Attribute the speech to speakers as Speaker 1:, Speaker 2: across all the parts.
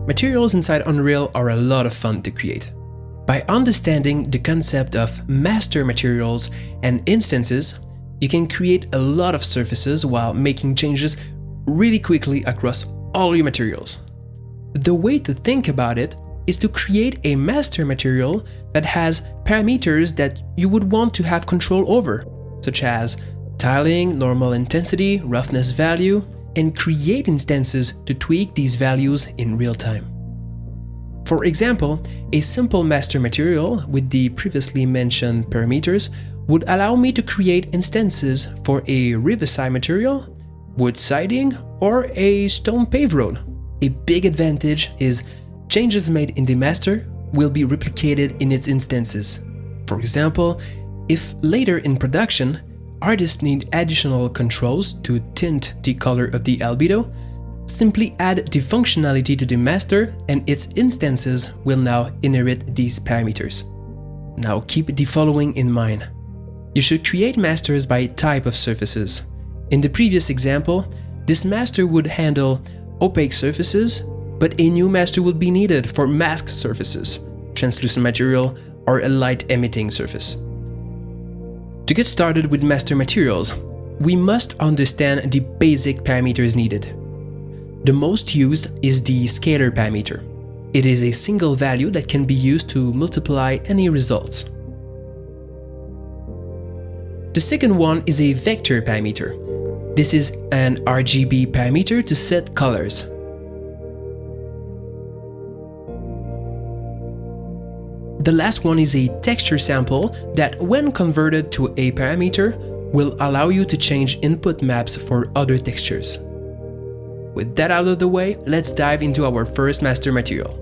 Speaker 1: Materials inside Unreal are a lot of fun to create. By understanding the concept of master materials and instances, you can create a lot of surfaces while making changes really quickly across all your materials. The way to think about it is to create a master material that has parameters that you would want to have control over, such as tiling, normal intensity, roughness value, and create instances to tweak these values in real time. For example, a simple master material with the previously mentioned parameters would allow me to create instances for a riverside material, wood siding, or a stone paved road. A big advantage is changes made in the master will be replicated in its instances. For example, if later in production, artists need additional controls to tint the color of the albedo, simply add the functionality to the master and its instances will now inherit these parameters. Now keep the following in mind. You should create masters by type of surfaces. In the previous example, this master would handle opaque surfaces, but a new master would be needed for masked surfaces, translucent material, or a light emitting surface. To get started with master materials, we must understand the basic parameters needed. The most used is the scalar parameter. It is a single value that can be used to multiply any results. The second one is a vector parameter. This is an RGB parameter to set colors. The last one is a texture sample that, when converted to a parameter, will allow you to change input maps for other textures. With that out of the way, let's dive into our first master material.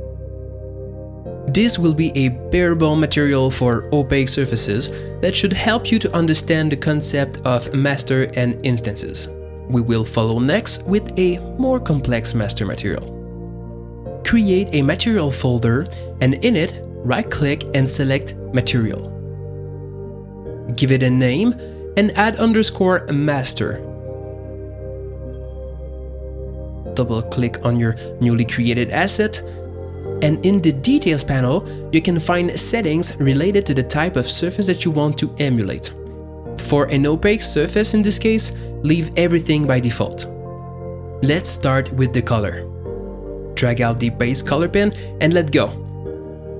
Speaker 1: This will be a bare-bone material for opaque surfaces that should help you to understand the concept of master and instances. We will follow next with a more complex master material. Create a material folder and in it, right-click and select Material. Give it a name and add _master. Double-click on your newly created asset, and in the Details panel, you can find settings related to the type of surface that you want to emulate. For an opaque surface in this case, leave everything by default. Let's start with the color. Drag out the base color pen and let go.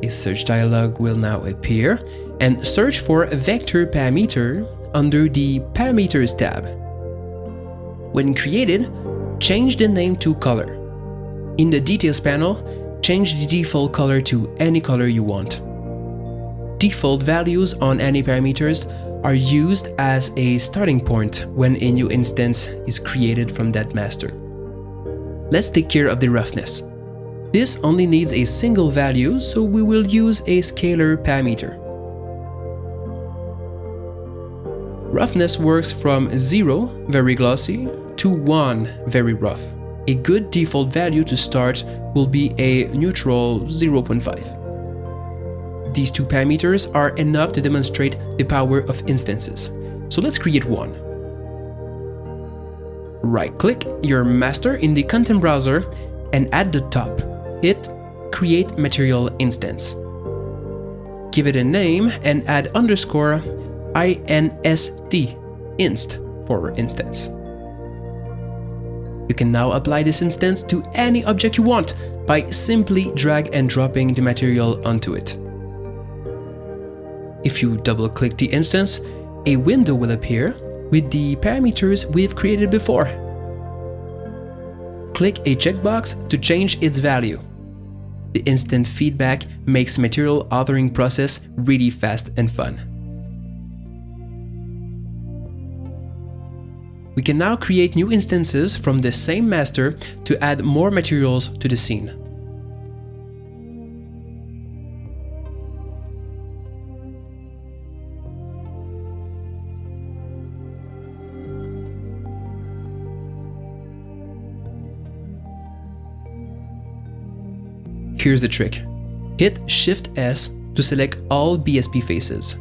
Speaker 1: A search dialog will now appear, and search for a vector parameter under the Parameters tab. When created, change the name to color. In the Details panel, change the default color to any color you want. Default values on any parameters are used as a starting point when a new instance is created from that master. Let's take care of the roughness. This only needs a single value, so we will use a scalar parameter. Roughness works from 0, very glossy, to 1, very rough. A good default value to start will be a neutral 0.5. These two parameters are enough to demonstrate the power of instances. So let's create one. Right-click your master in the content browser and at the top, hit Create Material Instance. Give it a name and add _inst, inst for instance. You can now apply this instance to any object you want by simply drag and dropping the material onto it. If you double-click the instance, a window will appear with the parameters we've created before. Click a checkbox to change its value. The instant feedback makes the material authoring process really fast and fun. We can now create new instances from the same master to add more materials to the scene. Here's the trick. Hit Shift-S to select all BSP faces.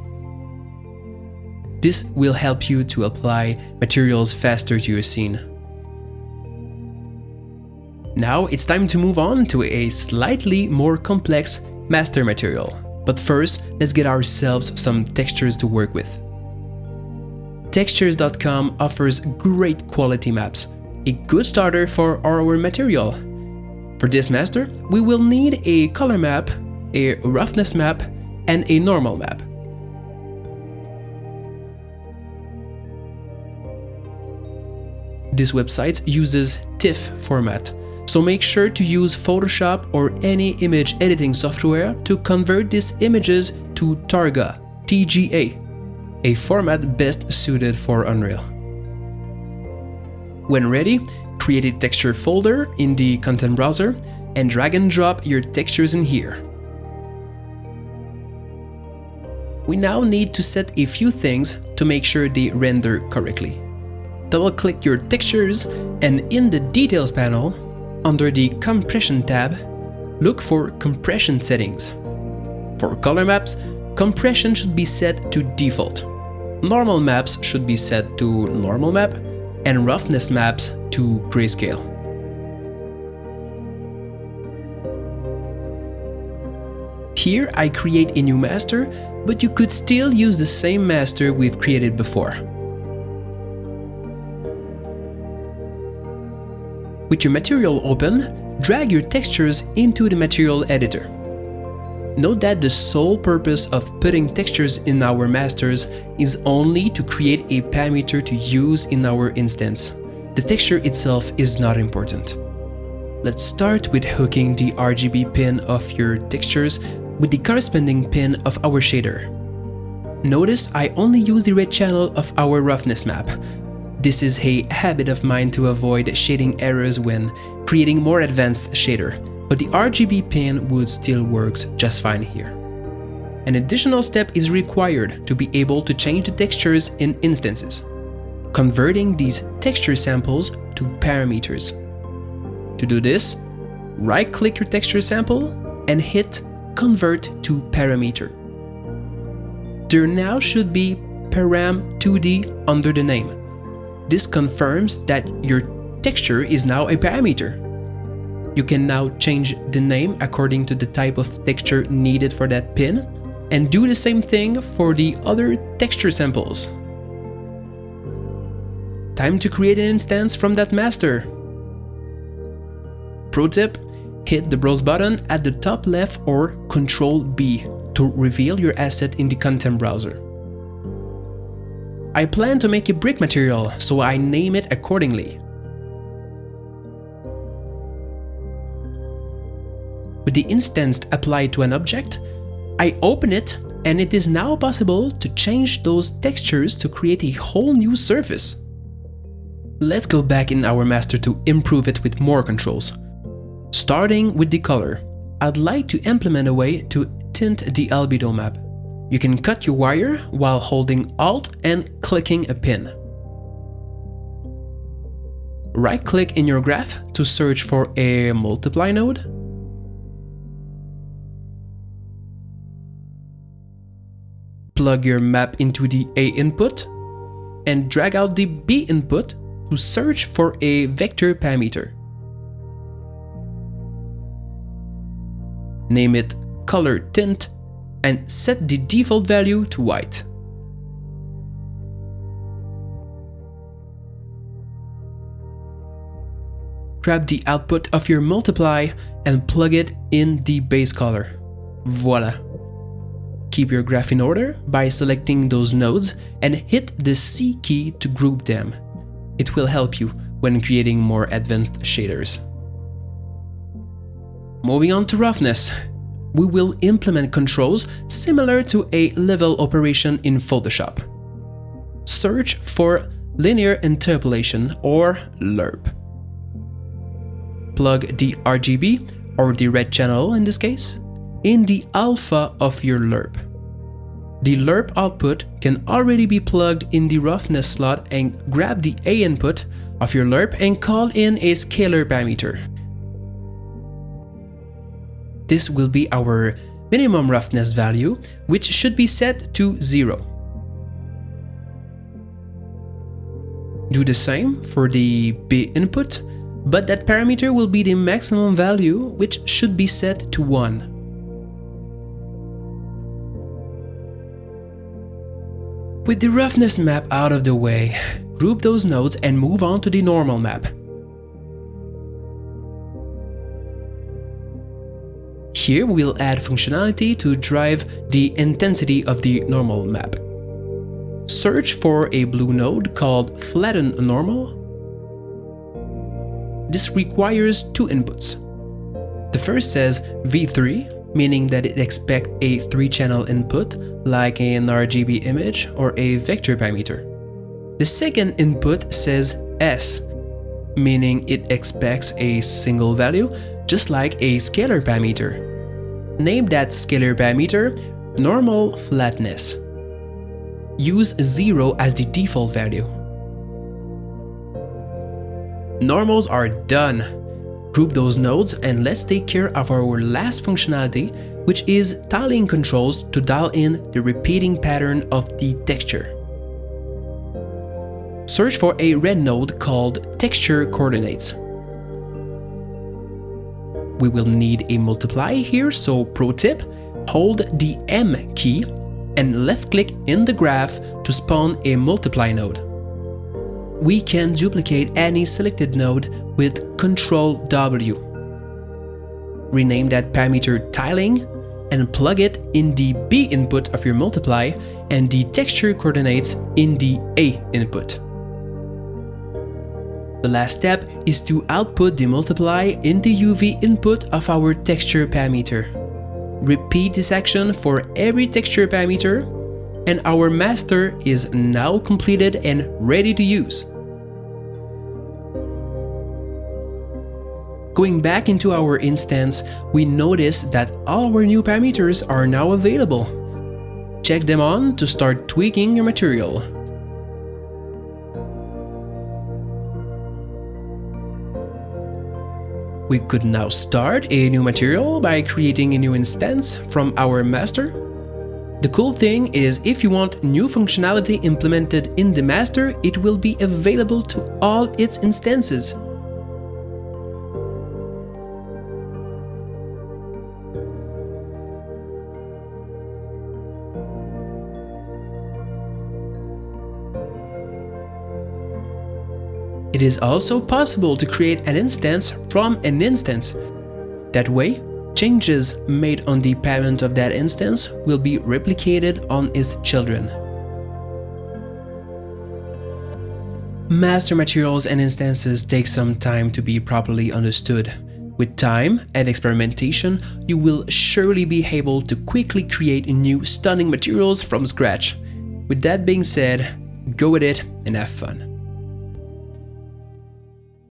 Speaker 1: This will help you to apply materials faster to your scene. Now it's time to move on to a slightly more complex master material. But first, let's get ourselves some textures to work with. Textures.com offers great quality maps, a good starter for our material. For this master, we will need a color map, a roughness map, and a normal map. This website uses TIFF format, so make sure to use Photoshop or any image editing software to convert these images to Targa, TGA, a format best suited for Unreal. When ready, create a texture folder in the content browser and drag and drop your textures in here. We now need to set a few things to make sure they render correctly. Double-click your textures and in the Details panel, under the Compression tab, look for Compression settings. For color maps, compression should be set to default. Normal maps should be set to normal map, and roughness maps to grayscale. Here I create a new master, but you could still use the same master we've created before. With your material open, drag your textures into the material editor. Note that the sole purpose of putting textures in our masters is only to create a parameter to use in our instance. The texture itself is not important. Let's start with hooking the RGB pin of your textures with the corresponding pin of our shader. Notice I only use the red channel of our roughness map. This is a habit of mine to avoid shading errors when creating more advanced shader, but the RGB pin would still work just fine here. An additional step is required to be able to change the textures in instances, converting these texture samples to parameters. To do this, right-click your texture sample and hit Convert to Parameter. There now should be param2d under the name. This confirms that your texture is now a parameter. You can now change the name according to the type of texture needed for that pin, and do the same thing for the other texture samples. Time to create an instance from that master. Pro tip: hit the browse button at the top left or Ctrl+B to reveal your asset in the content browser. I plan to make a brick material, so I name it accordingly. With the instance applied to an object, I open it and it is now possible to change those textures to create a whole new surface. Let's go back in our master to improve it with more controls. Starting with the color, I'd like to implement a way to tint the albedo map. You can cut your wire while holding Alt and clicking a pin. Right-click in your graph to search for a multiply node. Plug your map into the A input and drag out the B input to search for a vector parameter. Name it Color Tint and set the default value to white. Grab the output of your multiply and plug it in the base color. Voila! Keep your graph in order by selecting those nodes and hit the C key to group them. It will help you when creating more advanced shaders. Moving on to roughness. We will implement controls similar to a level operation in Photoshop. Search for linear interpolation or LERP. Plug the RGB, or the red channel in this case, in the alpha of your LERP. The LERP output can already be plugged in the roughness slot, and grab the A input of your LERP and call in a scalar parameter. This will be our minimum roughness value, which should be set to 0. Do the same for the B input, but that parameter will be the maximum value, which should be set to 1. With the roughness map out of the way, group those nodes and move on to the normal map. Here we'll add functionality to drive the intensity of the normal map. Search for a blue node called Flatten Normal. This requires 2 inputs. The first says V3, meaning that it expects a 3-channel input, like an RGB image or a vector parameter. The second input says S, meaning it expects a single value, just like a scalar parameter. Name that scalar parameter Normal Flatness. Use 0 as the default value. Normals are done. Group those nodes and let's take care of our last functionality, which is tiling controls to dial in the repeating pattern of the texture. Search for a red node called Texture Coordinates. We will need a multiply here, so pro tip, hold the M key and left-click in the graph to spawn a multiply node. We can duplicate any selected node with Ctrl W. Rename that parameter tiling and plug it in the B input of your multiply and the texture coordinates in the A input. The last step is to output the multiply in the UV input of our texture parameter. Repeat this action for every texture parameter, and our master is now completed and ready to use. Going back into our instance, we notice that all our new parameters are now available. Check them on to start tweaking your material. We could now start a new material by creating a new instance from our master. The cool thing is, if you want new functionality implemented in the master, it will be available to all its instances. It is also possible to create an instance from an instance. That way, changes made on the parent of that instance will be replicated on its children. Master materials and instances take some time to be properly understood. With time and experimentation, you will surely be able to quickly create new stunning materials from scratch. With that being said, go with it and have fun.